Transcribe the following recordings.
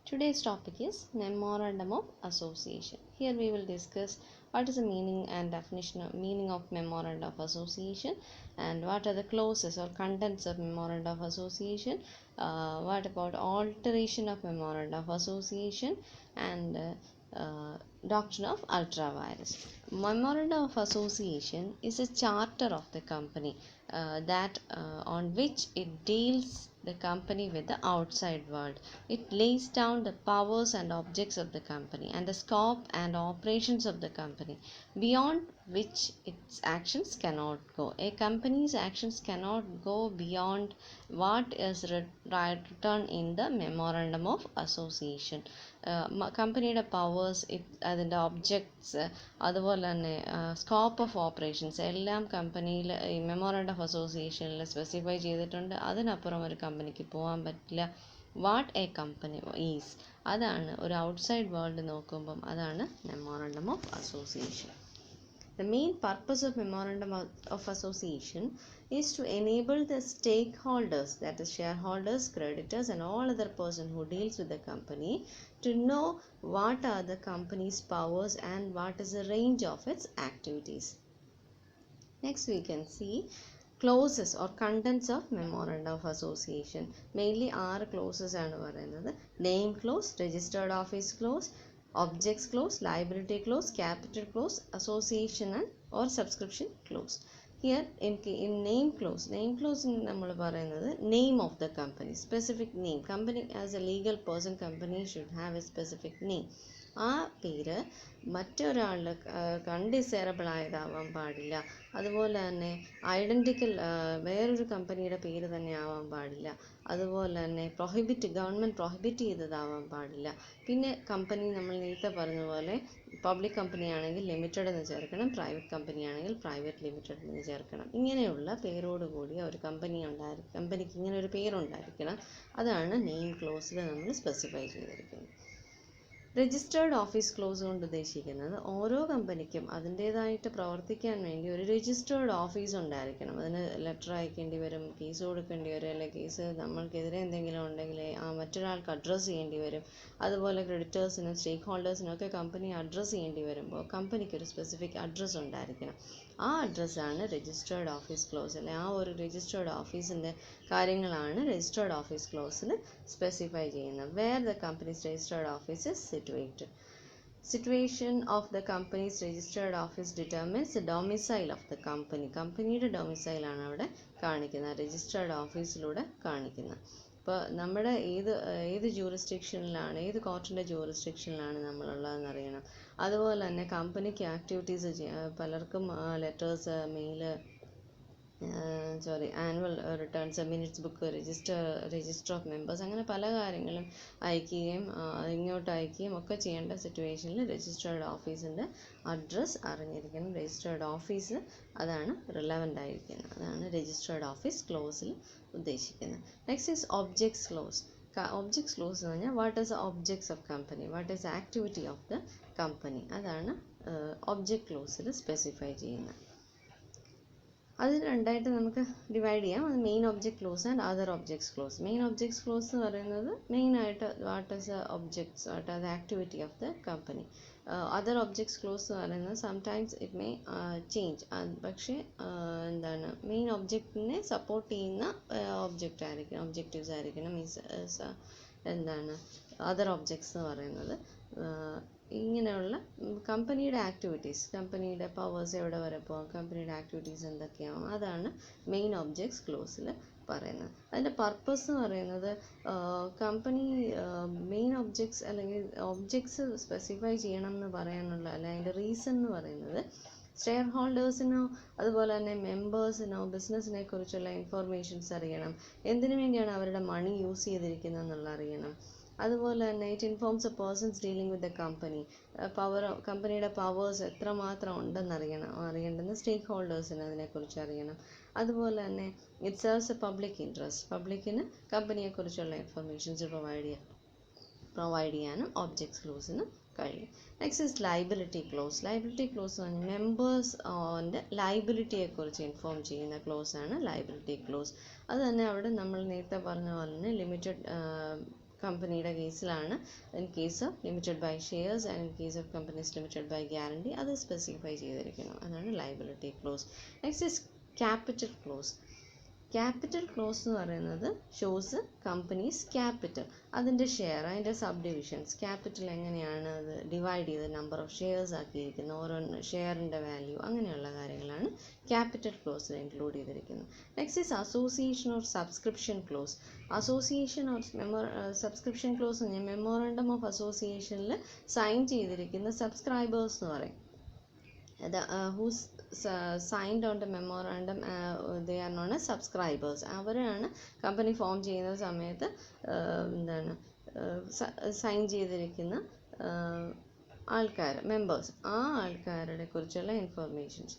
Today's topic is Memorandum of Association. Here we will discuss what is the meaning and definition of meaning of Memorandum of Association, and what are the clauses or contents of Memorandum of Association, what about alteration of Memorandum of Association, and doctrine of ultravirus. Memorandum of Association is a charter of the company that on which it deals the company with the outside world. It lays down the powers and objects of the company and the scope and operations of the company, beyond which its actions cannot go. A company's actions cannot go beyond what is written in the Memorandum of Association. കമ്പനിയുടെ powers, അതിൻ്റെ objects, അതുപോലെ തന്നെ scope of operations എല്ലാം കമ്പനിയിൽ ഈ memorandum of അസോസിയേഷനിൽ specify ചെയ്തിട്ടുണ്ട്. അതിനപ്പുറം ഒരു കമ്പനിക്ക് പോകാൻ പറ്റില്ല. വാട്ട് എ കമ്പനി ഈസ്, അതാണ് ഒരു ഔട്ട്സൈഡ് വേൾഡ് നോക്കുമ്പം അതാണ് memorandum of association. The main purpose of Memorandum of Association is to enable the stakeholders, that is shareholders, creditors and all other person who deals with the company, to know what are the company's powers and what is the range of its activities. Next we can see clauses or contents of Memorandum of Association. Mainly 6 clauses ആണ് പറയുന്നത്. Name clause, registered office clause, objects clause, liability clause, capital clause, association and or subscription clause. Here in name clause നമ്മൾ പറയുന്നത് name of the company, specific name. Company as a legal person, company should have a specific name. ആ പേര് മറ്റൊരാളുടെ കൺഡിസൈറബിൾ ആയതാവാൻ പാടില്ല. അതുപോലെ തന്നെ identical വേറൊരു കമ്പനിയുടെ പേര് തന്നെ ആവാൻ പാടില്ല. അതുപോലെ തന്നെ ഗവൺമെൻറ് പ്രൊഹിബിറ്റ് ചെയ്തതാവാൻ പാടില്ല. പിന്നെ കമ്പനി നമ്മൾ നേരത്തെ പറഞ്ഞ പോലെ പബ്ലിക് കമ്പനി ആണെങ്കിൽ ലിമിറ്റഡ് എന്ന് ചേർക്കണം, പ്രൈവറ്റ് കമ്പനി ആണെങ്കിൽ പ്രൈവറ്റ് ലിമിറ്റഡ് എന്ന് ചേർക്കണം. ഇങ്ങനെയുള്ള പേരോട് കൂടിയ ഒരു കമ്പനിക്ക് ഇങ്ങനെ ഒരു പേരുണ്ടായിരിക്കണം. അതാണ് നെയിം ക്ലോസിൽ നമ്മൾ സ്പെസിഫൈ ചെയ്തിരിക്കുന്നത്. രജിസ്റ്റേർഡ് ഓഫീസ് ക്ലോസ് കൊണ്ട് ഉദ്ദേശിക്കുന്നത് ഓരോ കമ്പനിക്കും അതിൻ്റേതായിട്ട് പ്രവർത്തിക്കാൻ വേണ്ടി ഒരു രജിസ്റ്റേർഡ് ഓഫീസ് ഉണ്ടായിരിക്കണം. അതിന് ലെറ്റർ അയക്കേണ്ടി വരും, കേസ് കൊടുക്കേണ്ടി വരും, അല്ലെങ്കിൽ കേസ് നമ്മൾക്കെതിരെ എന്തെങ്കിലും ഉണ്ടെങ്കിൽ മറ്റൊരാൾക്ക് അഡ്രസ്സ് ചെയ്യേണ്ടി വരും. അതുപോലെ ക്രെഡിറ്റേഴ്സിനും സ്റ്റേക്ക് ഹോൾഡേഴ്സിനും ഒക്കെ കമ്പനി അഡ്രസ്സ് ചെയ്യേണ്ടി വരുമ്പോൾ കമ്പനിക്ക് ഒരു സ്പെസിഫിക് അഡ്രസ്സ് ഉണ്ടായിരിക്കണം. ആ അഡ്രസ്സാണ് രജിസ്റ്റേർഡ് ഓഫീസ് ക്ലോസ്. അല്ലെ ആ ഒരു രജിസ്റ്റേർഡ് ഓഫീസിൻ്റെ കാര്യങ്ങളാണ് രജിസ്റ്റേർഡ് ഓഫീസ് ക്ലോസിൽ സ്പെസിഫൈ ചെയ്യുന്നത്. Where the company's registered office is situated. Situation of the company's registered office determines the domicile of the company. കമ്പനിയുടെ ഡൊമിസൈൽ ആണ് അവിടെ കാണിക്കുന്നത്, രജിസ്റ്റേർഡ് ഓഫീസിലൂടെ കാണിക്കുന്നത്. ഇപ്പോൾ നമ്മുടെ ഏത് ജൂറിസ്ഡിക്ഷനിലാണ്, ഏത് കോർട്ടിൻ്റെ ജൂറിസ്ഡിക്ഷനിലാണ് നമ്മളുള്ളതെന്ന് അറിയണം. അതുപോലെ തന്നെ കമ്പനിക്ക് ആക്ടിവിറ്റീസ് പലർക്കും letters, mail, annual returns, minutes book, register of members, അങ്ങനെ പല കാര്യങ്ങളും അയക്കുകയും ഇങ്ങോട്ട് അയക്കുകയും ഒക്കെ ചെയ്യേണ്ട സിറ്റുവേഷനിൽ രജിസ്റ്റേർഡ് ഓഫീസിൻ്റെ അഡ്രസ്സ് അറിഞ്ഞിരിക്കണം. രജിസ്റ്റേർഡ് ഓഫീസ് അതാണ് റിലവൻ്റ് ആയിരിക്കുന്നത്. അതാണ് രജിസ്റ്റേർഡ് ഓഫീസ് ക്ലോസിൽ ഉദ്ദേശിക്കുന്നത്. Next is objects close. Objects close എന്ന് പറഞ്ഞാൽ what is objects of company, what is activity of the company, അതാണ് ഒബ്ജക്ട് ക്ലോസിൽ സ്പെസിഫൈ ചെയ്യുന്നത്. അത് രണ്ടായിട്ട് നമുക്ക് ഡിവൈഡ് ചെയ്യാം. അത് main object close and other objects close. Main objects close എന്ന് പറയുന്നത് മെയിനായിട്ട് what is objects, what are the activity of the company. Other objects close എന്ന് പറയുന്നത് സംടൈംസ് ഇറ്റ് മേ ചേഞ്ച്. പക്ഷേ എന്താണ്, മെയിൻ ഒബ്ജക്റ്റിനെ സപ്പോർട്ട് ചെയ്യുന്ന ഒബ്ജക്റ്റീവ്സ് ആയിരിക്കണം. എന്താണ് അതർ ഒബ്ജക്ട്സ് എന്ന് പറയുന്നത്. ഇങ്ങനെയുള്ള കമ്പനിയുടെ ആക്ടിവിറ്റീസ്, കമ്പനിയുടെ പവേഴ്സ് എവിടെ വരെ പോകാം, കമ്പനിയുടെ ആക്ടിവിറ്റീസ് എന്തൊക്കെയാവും, അതാണ് മെയിൻ ഒബ്ജക്ട്സ് ക്ലോസിൽ പറയുന്നത്. അതിൻ്റെ പർപ്പസ് എന്ന് പറയുന്നത് കമ്പനി മെയിൻ ഒബ്ജക്ട്സ് അല്ലെങ്കിൽ ഒബ്ജക്ട്സ് സ്പെസിഫൈ ചെയ്യണം എന്ന് പറയാനുള്ള അല്ലെങ്കിൽ അതിൻ്റെ റീസൺ എന്ന് പറയുന്നത് ഷെയർ ഹോൾഡേഴ്സിനോ അതുപോലെ തന്നെ മെമ്പേഴ്സിനോ ബിസിനസ്സിനെ കുറിച്ചുള്ള ഇൻഫോർമേഷൻസ് അറിയണം. എന്തിനു വേണ്ടിയാണ് അവരുടെ മണി യൂസ് ചെയ്തിരിക്കുന്നത് എന്നുള്ള അറിയണം. അതുപോലെ തന്നെ it informs a persons dealing with the company. കമ്പനിയുടെ പവേഴ്സ് എത്രമാത്രം അറിയേണ്ടുന്ന സ്റ്റേക്ക് ഹോൾഡേഴ്സിന് അതിനെക്കുറിച്ച് അറിയണം. അതുപോലെ തന്നെ it serves a public interest. പബ്ലിക്കിന് കമ്പനിയെക്കുറിച്ചുള്ള ഇൻഫർമേഷൻസ് പ്രൊവൈഡ് ചെയ്യാനും ഒബ്ജക്ട്സ് ക്ലോസിന് കഴിയും. Next is liability clause. Liability clause എന്ന് പറഞ്ഞാൽ മെമ്പേഴ്സിൻ്റെ ലൈബിലിറ്റിയെക്കുറിച്ച് ഇൻഫോം ചെയ്യുന്ന ക്ലോസ് ആണ് ലൈബിലിറ്റി ക്ലോസ്. അത് തന്നെ അവിടെ നമ്മൾ നേരത്തെ പറഞ്ഞ പോലെ തന്നെ ലിമിറ്റഡ് കമ്പനിയുടെ കേസിലാണ്. In case of limited by shares and in case of companies limited by guarantee അത് സ്പെസിഫൈ ചെയ്തിരിക്കണം. അതാണ് liability clause. Next is capital clause. Capital clause എന്ന് പറയുന്നത് ഷോസ് കമ്പനീസ് ക്യാപിറ്റൽ, അതിൻ്റെ ഷെയർ, അതിൻ്റെ സബ് ഡിവിഷൻസ്, ക്യാപിറ്റൽ എങ്ങനെയാണ് അത് ഡിവൈഡ് ചെയ്ത് നമ്പർ ഓഫ് ഷെയർസ് ആക്കിയിരിക്കുന്നത്, ഓരോ ഷെയറിൻ്റെ വാല്യൂ, അങ്ങനെയുള്ള കാര്യങ്ങളാണ് ക്യാപിറ്റൽ ക്ലോസിൽ ഇൻക്ലൂഡ് ചെയ്തിരിക്കുന്നത്. Next is association or subscription clause. Association or subscription clause memorandum of അസോസിയേഷനിൽ സൈൻ ചെയ്തിരിക്കുന്ന സബ്സ്ക്രൈബേഴ്സ് എന്ന് പറയും. who's signed on the memorandum, they are known as subscribers. അവരാണ് കമ്പനി ഫോം ചെയ്യുന്ന സമയത്ത് എന്താണ് സൈൻ ചെയ്തിരിക്കുന്ന ആൾക്കാർ, മെമ്പേഴ്സ്. ആ ആൾക്കാരുടെ കുറിച്ചുള്ള informations.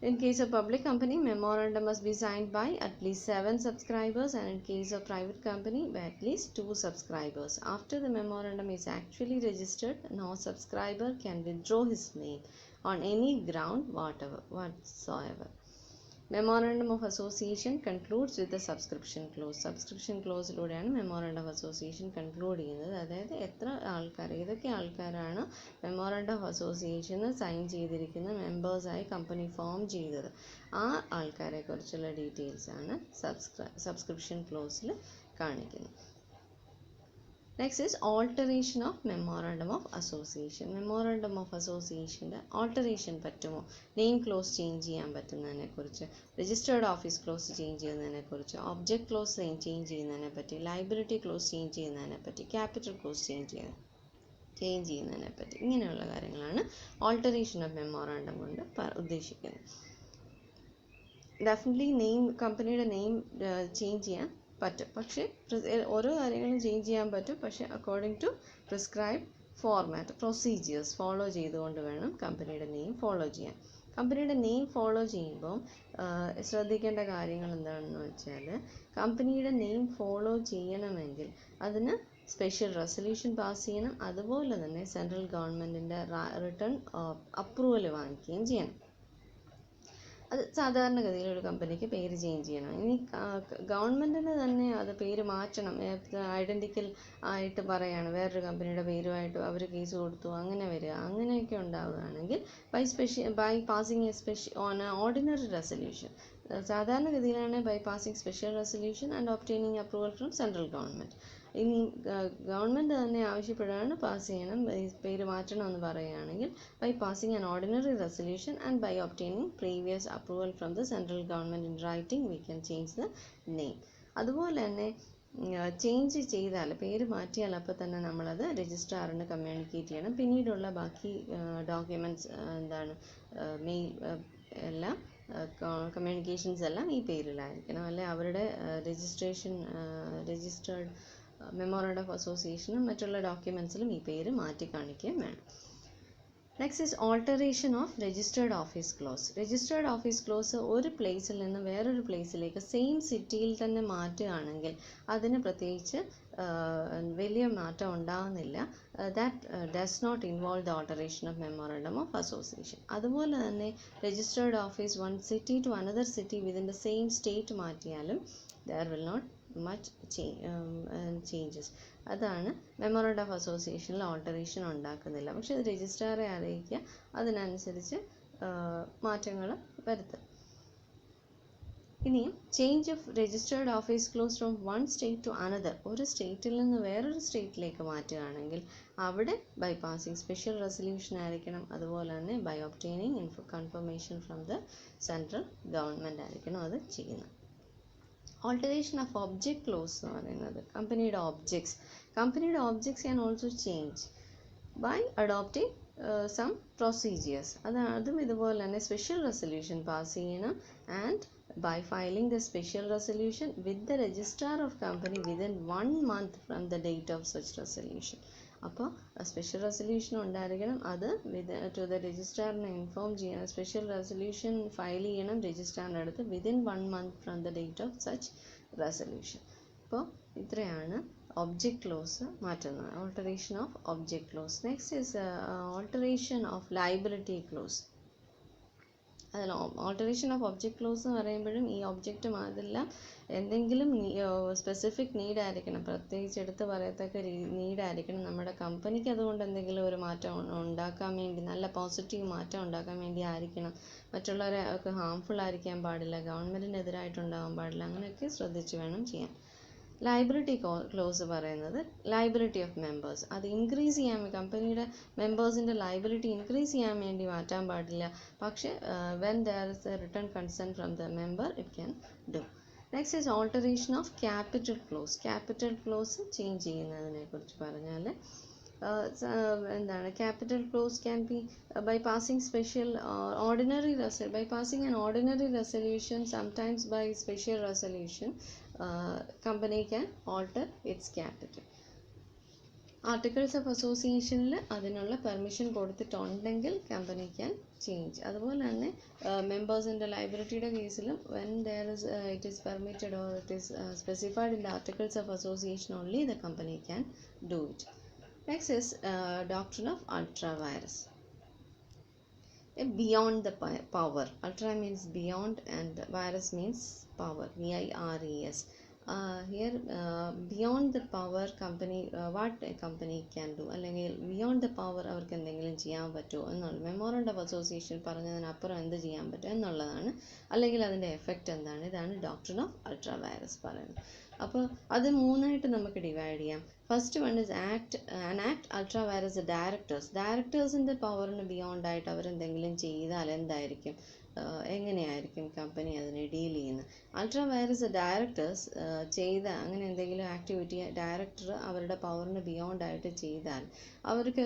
In case of public company, memorandum must be signed by at least 7 subscribers, and in case of private company by at least 2 subscribers. After the memorandum is actually registered, no subscriber can withdraw his name on any ground whatsoever. Memorandum of Association concludes with the subscription clause. Subscription clauseലൂടെയാണ് Memorandum of Association conclude ചെയ്യുന്നത്. അതായത് എത്ര ആൾക്കാർ, ഏതൊക്കെ ആൾക്കാരാണ് Memorandum of Association sign ചെയ്തിരിക്കുന്ന മെമ്പേഴ്സായി company form ചെയ്തത്, ആ ആൾക്കാരെ കുറിച്ചുള്ള ഡീറ്റെയിൽസ് ആണ് സബ്സ്ക്രിപ്ഷൻ ക്ലോസിൽ കാണിക്കുന്നത്. Next is alteration of memorandum of association. Memorandum of അസോസിയേഷൻ്റെ ഓൾട്ടറേഷൻ പറ്റുമോ? നെയിം ക്ലോസ് ചേഞ്ച് ചെയ്യാൻ പറ്റുന്നതിനെക്കുറിച്ച്, രജിസ്റ്റേർഡ് ഓഫീസ് ക്ലോസ് ചേഞ്ച് ചെയ്യുന്നതിനെക്കുറിച്ച്, ഒബ്ജക്റ്റ് ക്ലോസ് ചേഞ്ച് ചെയ്യുന്നതിനെ പറ്റി, ലയബിലിറ്റി ക്ലോസ് ചേഞ്ച് ചെയ്യുന്നതിനെ പറ്റി, ക്യാപിറ്റൽ ക്ലോസ് ചേഞ്ച് ചെയ്യുന്നതിനെ പറ്റി, ഇങ്ങനെയുള്ള കാര്യങ്ങളാണ് ഓൾട്ടറേഷൻ ഓഫ് മെമ്മോറണ്ടം കൊണ്ട് ഉദ്ദേശിക്കുന്നത്. ഡെഫിനറ്റ്ലി നെയിം, കമ്പനിയുടെ നെയിം ചേഞ്ച് ചെയ്യാൻ പറ്റും, പക്ഷേ ഓരോ കാര്യങ്ങളും ചേഞ്ച് ചെയ്യാൻ പറ്റും, പക്ഷേ according to prescribe format, procedures follow ചെയ്തുകൊണ്ട് വേണം കമ്പനിയുടെ നെയിം ഫോളോ ചെയ്യാൻ. കമ്പനിയുടെ നെയിം ഫോളോ ചെയ്യുമ്പോൾ ശ്രദ്ധിക്കേണ്ട കാര്യങ്ങൾ എന്താണെന്ന് വെച്ചാൽ, കമ്പനിയുടെ നെയിം ഫോളോ ചെയ്യണമെങ്കിൽ അതിന് സ്പെഷ്യൽ റെസൊല്യൂഷൻ പാസ് ചെയ്യണം, അതുപോലെ തന്നെ സെൻട്രൽ ഗവൺമെൻറ്റിൻ്റെ റിട്ടേൺ അപ്രൂവൽ വാങ്ങിക്കുകയും ചെയ്യണം. അത് സാധാരണഗതിയിൽ ഒരു കമ്പനിക്ക് പേര് ചേഞ്ച് ചെയ്യണം. ഇനി ഗവൺമെൻറ്റിന് തന്നെ അത് പേര് മാറ്റണം, ഐഡൻറ്റിക്കൽ ആയിട്ട് പറയുകയാണ്, വേറൊരു കമ്പനിയുടെ പേരുമായിട്ട് അവർ കേസ് കൊടുത്തു, അങ്ങനെ വരിക, അങ്ങനെയൊക്കെ ഉണ്ടാവുകയാണെങ്കിൽ by passing on ordinary resolution, സാധാരണഗതിയിലാണ് by passing special resolution and obtaining approval from central government. ഇനി ഗവൺമെൻറ് തന്നെ ആവശ്യപ്പെടുകയാണ് പാസ് ചെയ്യണം, പേര് മാറ്റണമെന്ന് പറയുകയാണെങ്കിൽ by passing an ordinary resolution and by obtaining previous approval from the central government in writing we can change the name. അതുപോലെ തന്നെ change ചെയ്താൽ, പേര് മാറ്റിയാൽ അപ്പോൾ തന്നെ നമ്മളത് രജിസ്ട്രാറിന് കമ്മ്യൂണിക്കേറ്റ് ചെയ്യണം. പിന്നീടുള്ള ബാക്കി ഡോക്യുമെൻറ്റ്സ് എന്താണ്, മെയിൽ എല്ലാം കമ്മ്യൂണിക്കേഷൻസ് എല്ലാം ഈ പേരിലായിരിക്കണം, അല്ലെ അവരുടെ രജിസ്റ്റേർഡ് മെമ്മോറണ്ടം ഓഫ് അസോസിയേഷനും മറ്റുള്ള ഡോക്യുമെൻറ്റ്സിലും ഈ പേര് മാറ്റി കാണിക്കുകയും വേണം. Next is alteration of registered office close. Registered office close ഒരു പ്ലേസിൽ നിന്ന് വേറൊരു പ്ലേസിലേക്ക് സെയിം സിറ്റിയിൽ തന്നെ മാറ്റുകയാണെങ്കിൽ അതിന് പ്രത്യേകിച്ച് വലിയ മാറ്റം ഉണ്ടാകുന്നില്ല. That does not involve the alteration of memorandum of association. അതുപോലെ തന്നെ registered office one city to another city within the same state മാറ്റിയാലും there will not much changes. അതാണ് മെമ്മോറണ്ടം ഓഫ് അസോസിയേഷനിൽ ഓൾട്ടറേഷൻ ഉണ്ടാക്കുന്നില്ല, പക്ഷെ അത് രജിസ്ട്രാറെ അറിയിക്കുക, അതിനനുസരിച്ച് മാറ്റങ്ങൾ വരുത്തുക. ഇനിയും change of registered office clause from one state to another, ഒരു സ്റ്റേറ്റിൽ നിന്ന് വേറൊരു സ്റ്റേറ്റിലേക്ക് മാറ്റുകയാണെങ്കിൽ അവിടെ ബൈ പാസിങ് സ്പെഷ്യൽ റെസൊല്യൂഷൻ ആയിരിക്കണം, അതുപോലെ തന്നെ by obtaining confirmation from the central government ആയിരിക്കണം അത് ചെയ്യുന്നത്. ഓൾട്ടറേഷൻ ഓഫ് ഒബ്ജക്റ്റ് ക്ലോസ് എന്ന് പറയുന്നത് കമ്പനിയുടെ objects can also change by adopting some procedures. അതും ഇതുപോലെ തന്നെ സ്പെഷ്യൽ റെസൊല്യൂഷൻ പാസ് ചെയ്യണം and by filing the special resolution with the registrar of company within 1 month from the date of such resolution. അപ്പോൾ special resolution ഉണ്ടായിരിക്കണം, അത് to the രജിസ്ട്രാറിനെ inform ചെയ്യണം, special resolution file ചെയ്യണം രജിസ്ട്രാറിൻ്റെ അടുത്ത് within 1 month from the date of such resolution. അപ്പോൾ ഇത്രയാണ് object close മാറ്റുന്നത്, alteration of object close. Next is alteration of liability close. അതിൽ ഓൾട്ടറേഷൻ ഓഫ് ഒബ്ജക്റ്റ് ക്ലോസ് എന്ന് പറയുമ്പോഴും ഈ ഒബ്ജക്റ്റും അതെല്ലാം എന്തെങ്കിലും സ്പെസിഫിക് നീഡായിരിക്കണം, പ്രത്യേകിച്ച് എടുത്ത് പറയത്തക്ക നീഡായിരിക്കണം. നമ്മുടെ കമ്പനിക്ക് അതുകൊണ്ട് എന്തെങ്കിലും ഒരു മാറ്റം ഉണ്ടാക്കാൻ വേണ്ടി, നല്ല പോസിറ്റീവ് മാറ്റം ഉണ്ടാക്കാൻ വേണ്ടി ആയിരിക്കണം. മറ്റുള്ളവരെ ഒക്കെ ഹാംഫുൾ ആയിരിക്കാൻ പാടില്ല, ഗവൺമെൻറ്റിനെതിരായിട്ടുണ്ടാകാൻ പാടില്ല. അങ്ങനെയൊക്കെ ശ്രദ്ധിച്ച് വേണം ചെയ്യാൻ. ലയബിലിറ്റി ക്ലോസ് പറയുന്നത് ലയബിലിറ്റി ഓഫ് മെമ്പേഴ്സ്, അത് ഇൻക്രീസ് ചെയ്യാൻ, കമ്പനിയുടെ മെമ്പേഴ്സിൻ്റെ ലയബിലിറ്റി ഇൻക്രീസ് ചെയ്യാൻ വേണ്ടി മാറ്റാൻ പാടില്ല. പക്ഷേ when there is A return consent from the member it can do. Next is alteration of capital clause. Capital close change ചെയ്യുന്നതിനെ കുറിച്ച് പറഞ്ഞാൽ എന്താണ്, capital close can be by passing special by passing an ordinary resolution, sometimes by special resolution, company can alter its capital. Articles of അസോസിയേഷനിൽ അതിനുള്ള permission കൊടുത്തിട്ടുണ്ടെങ്കിൽ company can change. അതുപോലെ തന്നെ മെമ്പേഴ്സിൻ്റെ ലയബിലിറ്റിയുടെ കേസിലും when there is it is permitted or it is specified in the articles of association only the company can do it. Next is doctrine of ultra vires. Beyond the power. Ultra means beyond and virus means power. VIRES. Here beyond the power company, what a company can do, അല്ലെങ്കിൽ beyond the power അവർക്ക് എന്തെങ്കിലും ചെയ്യാൻ പറ്റുമോ എന്നുള്ള memorandum of association പറഞ്ഞതിനപ്പുറം എന്ത് ചെയ്യാൻ പറ്റും എന്നുള്ളതാണ്, അല്ലെങ്കിൽ അതിൻ്റെ എഫക്റ്റ് എന്താണ്. ഇതാണ് ഡോക്ട്രിൻ ഓഫ് അൾട്രാ വൈറസ് പറയുന്നത്. അപ്പോൾ അത് മൂന്നായിട്ട് നമുക്ക് ഡിവൈഡ് ചെയ്യാം. First one is act ultra vires ഡയറക്ടേഴ്സിൻ്റെ പവറിന് ബിയോണ്ട് ആയിട്ട് അവരെന്തെങ്കിലും ചെയ്താൽ എന്തായിരിക്കും, എങ്ങനെയായിരിക്കും കമ്പനി അതിനെ ഡീൽ ചെയ്യുന്നത്. അൾട്രാ വൈറസ് ഡയറക്ടേഴ്സ് ചെയ്ത അങ്ങനെ എന്തെങ്കിലും ആക്ടിവിറ്റി ഡയറക്ടർ അവരുടെ പവറിന് ബിയോണ്ട് ആയിട്ട് ചെയ്താൽ അവർക്ക്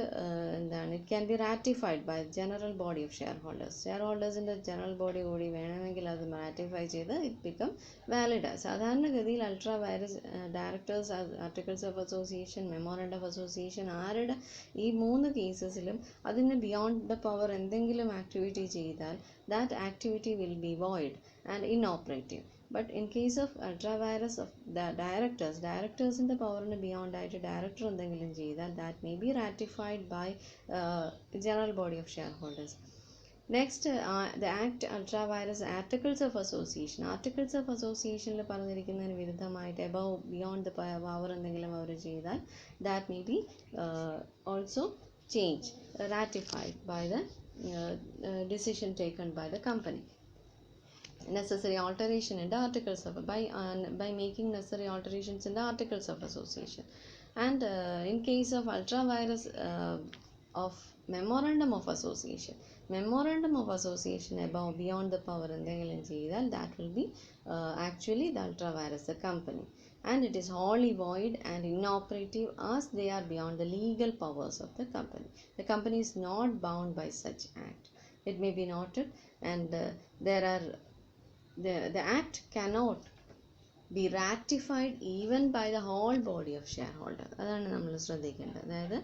എന്താണ്, it can be ratified by general body of share ഹോൾഡേഴ്സിൻ്റെ ജനറൽ ബോഡി കൂടി വേണമെങ്കിൽ അത് റാറ്റിഫൈ ചെയ്ത് ഇറ്റ് ബിക്കം വാലിഡ്. സാധാരണഗതിയിൽ ultra vires directors, articles of association, memorandum of association, ആരുടെ ഈ മൂന്ന് കേസസിലും അതിന് ബിയോണ്ട് ദ പവർ എന്തെങ്കിലും ആക്ടിവിറ്റി ചെയ്താൽ that activity will be void and inoperative. But in case of ultra virus of the directors in the power beyond that director എന്തെങ്കിലും ചെയ്താൽ that may be ratified by general body of shareholders. Next, the act ultra virus articles of association. Articles of association പറഞ്ഞിരിക്കുന്നതിന് വിരുദ്ധമായിട്ട് above beyond the power എന്തെങ്കിലും അവർ ചെയ്താൽ that may be also changed, ratified by the decision taken by the company. Necessary alteration in the articles of by making necessary alterations in the articles of association. And in case of ultra virus of memorandum of association above beyond the power എന്തെങ്കിലും ചെയ്താൽ that will be actually the ultra virus the company, and it is wholly void and inoperative as they are beyond the legal powers of the company. The company is not bound by such act. It may be noted, and there are the act cannot be ratified even by the whole body of shareholder. അതാണ് നമ്മൾ ശ്രദ്ധിക്കേണ്ടത്. അതായത്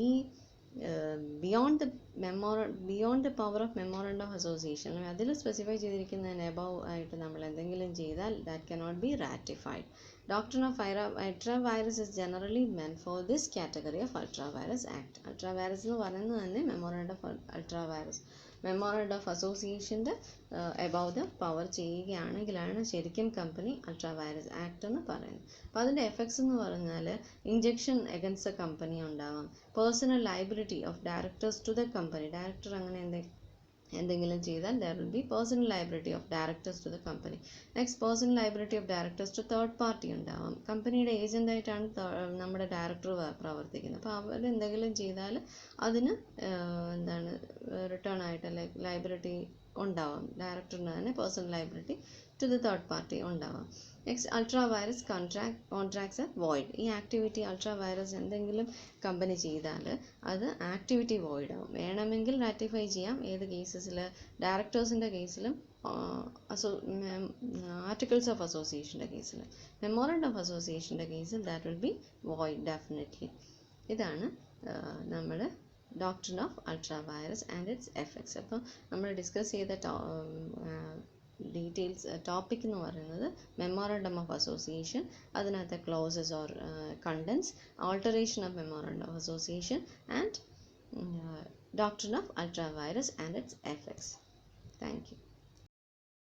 ഈ beyond the power of memorandum of association അതിൽ specify ചെയ്തിരിക്കുന്നതിന് above ആയിട്ട് നമ്മൾ എന്തെങ്കിലും ചെയ്താൽ that cannot be ratified. Doctrine of ultra virus is generally meant for this category of ultra virus act. Ultra virus എന്ന് പറയുന്നത് തന്നെ മെമ്മോറണ്ടം ഓഫ് അസോസിയേഷൻ്റെ above the power ചെയ്യുകയാണെങ്കിലാണ് ശരിക്കും കമ്പനി അൾട്രാ വൈറസ് ആക്ട് എന്ന് പറയുന്നത്. അപ്പോൾ അതിൻ്റെ എഫക്ട്സ് എന്ന് പറഞ്ഞാൽ ഇഞ്ചക്ഷൻ എഗൻസ്റ്റ് ദ കമ്പനി ഉണ്ടാവാം, personal liability of directors to the company, director അങ്ങനെ എന്തെങ്കിലും ചെയ്താൽ there will be personal liability of directors to the company. Next, personal liability of directors to third party ഉണ്ടാവാം. കമ്പനിയുടെ ഏജൻ്റായിട്ടാണ് നമ്മുടെ director പ്രവർത്തിക്കുന്നത്. അപ്പോൾ അവർ എന്തെങ്കിലും ചെയ്താൽ അതിന് എന്താണ് റിട്ടേൺ ആയിട്ട് ലൈബിലിറ്റി ഉണ്ടാവാം, ഡയറക്ടറിന് തന്നെ personal liability to the third party ഉണ്ടാവാം. Next, ultra vires contracts are void. ഈ ആക്ടിവിറ്റി അൾട്രാ വൈറസ് എന്തെങ്കിലും കമ്പനി ചെയ്താൽ അത് ആക്ടിവിറ്റി വോയിഡ് ആവും. വേണമെങ്കിൽ റാറ്റിഫൈ ചെയ്യാം, ഏത് കേസസിൽ, ഡയറക്ടേഴ്സിൻ്റെ കേസിലും ആർട്ടിക്കിൾസ് ഓഫ് അസോസിയേഷൻ്റെ കേസിൽ. മെമ്മോറണ്ടം ഓഫ് അസോസിയേഷൻ്റെ കേസിൽ that will be void definitely. ഇതാണ് നമ്മൾ doctrine of ultra vires and its effects. അപ്പോൾ നമ്മൾ ഡിസ്കസ് ചെയ്ത ഡീറ്റെയിൽസ് ടോപ്പിക് എന്ന് പറയുന്നത് മെമ്മോറണ്ടം ഓഫ് അസോസിയേഷൻ, അതിനകത്തെ clauses or contents, alteration of memorandum of association and doctrine of ultra vires and its effects. Thank you.